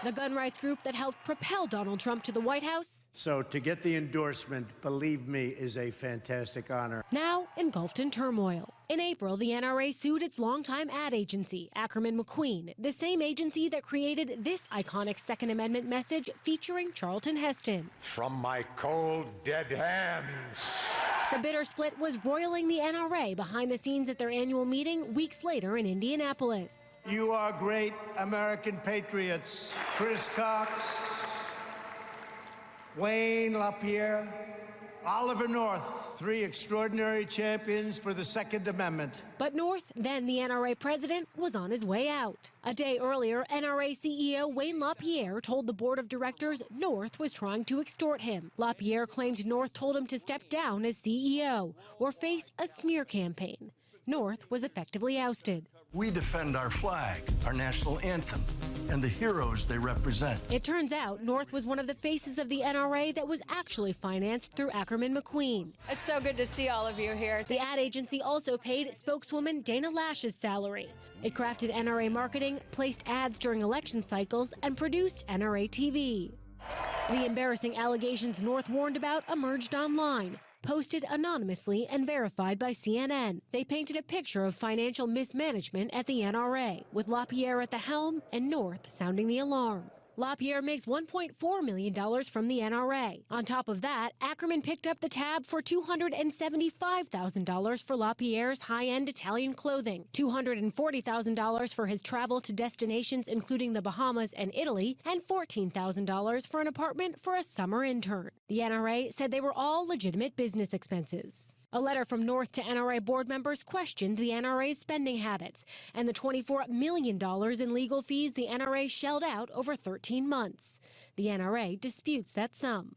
The gun rights group that helped propel Donald Trump to the White House. So to get the endorsement, believe me, is a fantastic honor. Now engulfed in turmoil. In April, the NRA sued its longtime ad agency, Ackerman McQueen, the same agency that created this iconic Second Amendment message featuring Charlton Heston. From my cold, dead hands. The bitter split was roiling the NRA behind the scenes at their annual meeting weeks later in Indianapolis. You are great American patriots. Chris Cox, Wayne LaPierre, Oliver North, three extraordinary champions for the Second Amendment. But North, then the NRA president, was on his way out. A day earlier, NRA CEO Wayne LaPierre told the board of directors North was trying to extort him. LaPierre claimed North told him to step down as CEO or face a smear campaign. North was effectively ousted. We defend our flag, our national anthem, and the heroes they represent. It turns out North was one of the faces of the NRA that was actually financed through Ackerman McQueen. It's so good to see all of you here. The ad agency also paid spokeswoman Dana Lash's salary. It crafted NRA marketing, placed ads during election cycles, and produced NRA TV. The embarrassing allegations North warned about emerged online, posted anonymously and verified by CNN. They painted a picture of financial mismanagement at the NRA, with LaPierre at the helm and North sounding the alarm. LaPierre makes $1.4 million from the NRA. On top of that, Ackerman picked up the tab for $275,000 for LaPierre's high-end Italian clothing, $240,000 for his travel to destinations including the Bahamas and Italy, and $14,000 for an apartment for a summer intern. The NRA said they were all legitimate business expenses. A letter from North to NRA board members questioned the NRA's spending habits and the $24 million in legal fees the NRA shelled out over 13 months. The NRA disputes that sum.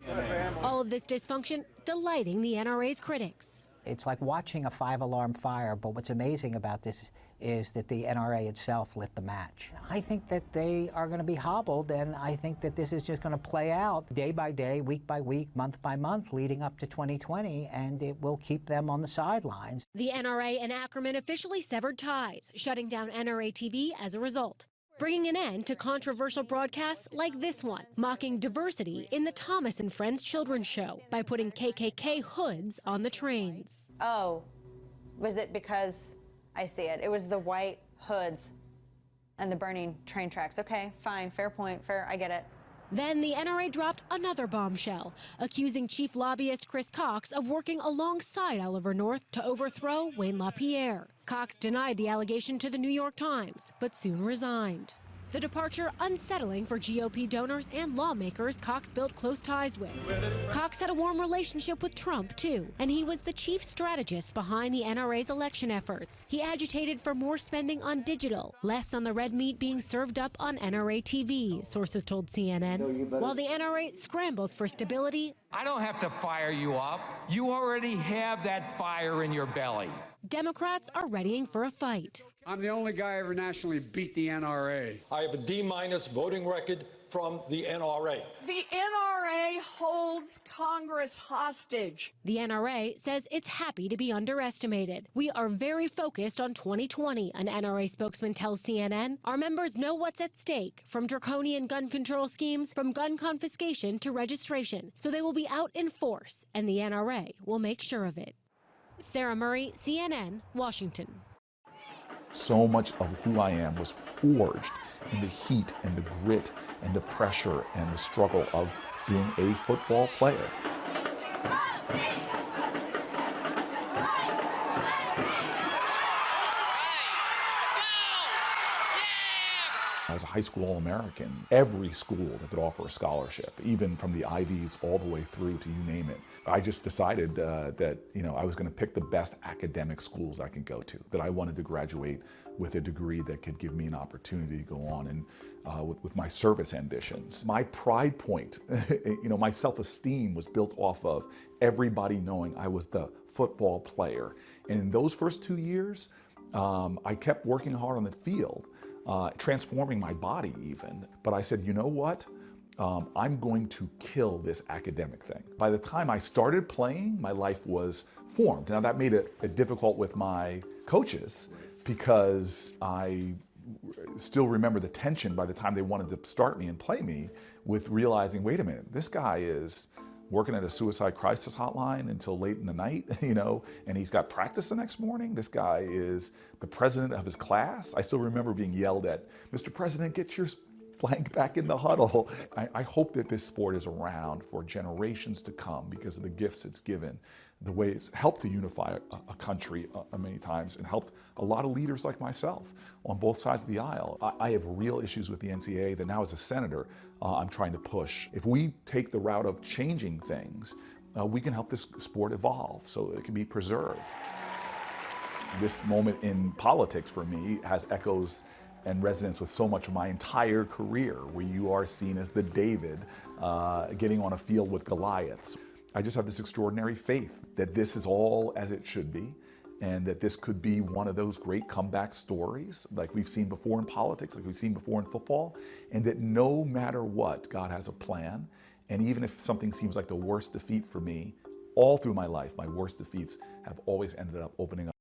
All of this dysfunction delighting the NRA's critics. It's like watching a five-alarm fire, but what's amazing about this is that the NRA itself lit the match. I think that they are going to be hobbled, and I think that this is just going to play out day by day, week by week, month by month, leading up to 2020, and it will keep them on the sidelines. The NRA and Ackerman officially severed ties, shutting down NRA TV as a result, bringing an end to controversial broadcasts like this one, mocking diversity in the Thomas and Friends children's show by putting KKK hoods on the trains. Oh, was it because I see it? It was the white hoods and the burning train tracks. Okay, fine, fair point, fair, I get it. Then the NRA dropped another bombshell, accusing chief lobbyist Chris Cox of working alongside Oliver North to overthrow Wayne LaPierre. Cox denied the allegation to the New York Times, but soon resigned. The departure unsettling for GOP donors and lawmakers Cox built close ties with. Cox had a warm relationship with Trump, too, and he was the chief strategist behind the NRA's election efforts. He agitated for more spending on digital, less on the red meat being served up on NRA TV, sources told CNN. While the NRA scrambles for stability, I don't have to fire you up. You already have that fire in your belly. Democrats are readying for a fight. I'm the only guy ever nationally beat the NRA. I have a D- voting record from the NRA. The NRA holds Congress hostage. The NRA says it's happy to be underestimated. We are very focused on 2020, an NRA spokesman tells CNN. Our members know what's at stake, from draconian gun control schemes, from gun confiscation to registration. So they will be out in force, and the NRA will make sure of it. Sarah Murray, CNN, Washington. So much of who I am was forged in the heat and the grit and the pressure and the struggle of being a football player. I was a high school All-American. Every school that could offer a scholarship, even from the Ivies all the way through to you name it. I just decided that I was going to pick the best academic schools I could go to, that I wanted to graduate with a degree that could give me an opportunity to go on and with my service ambitions. My pride point, my self-esteem was built off of everybody knowing I was the football player. And in those first 2 years, I kept working hard on the field. Transforming my body even. But I said, you know what? I'm going to kill this academic thing. By the time I started playing, my life was formed. Now that made it difficult with my coaches because I still remember the tension by the time they wanted to start me and play me, with realizing, wait a minute, this guy is working at a suicide crisis hotline until late in the night, you know, and he's got practice the next morning. This guy is the president of his class. I still remember being yelled at, Mr. President, get your blank back in the huddle. I hope that this sport is around for generations to come because of the gifts it's given, the way it's helped to unify a country many times, and helped a lot of leaders like myself on both sides of the aisle. I have real issues with the NCAA that now as a senator, I'm trying to push. If we take the route of changing things, we can help this sport evolve so it can be preserved. This moment in politics for me has echoes and resonance with so much of my entire career, where you are seen as the David getting on a field with Goliaths. I just have this extraordinary faith that this is all as it should be, and that this could be one of those great comeback stories like we've seen before in politics, like we've seen before in football, and that no matter what, God has a plan. And even if something seems like the worst defeat for me, all through my life, my worst defeats have always ended up opening up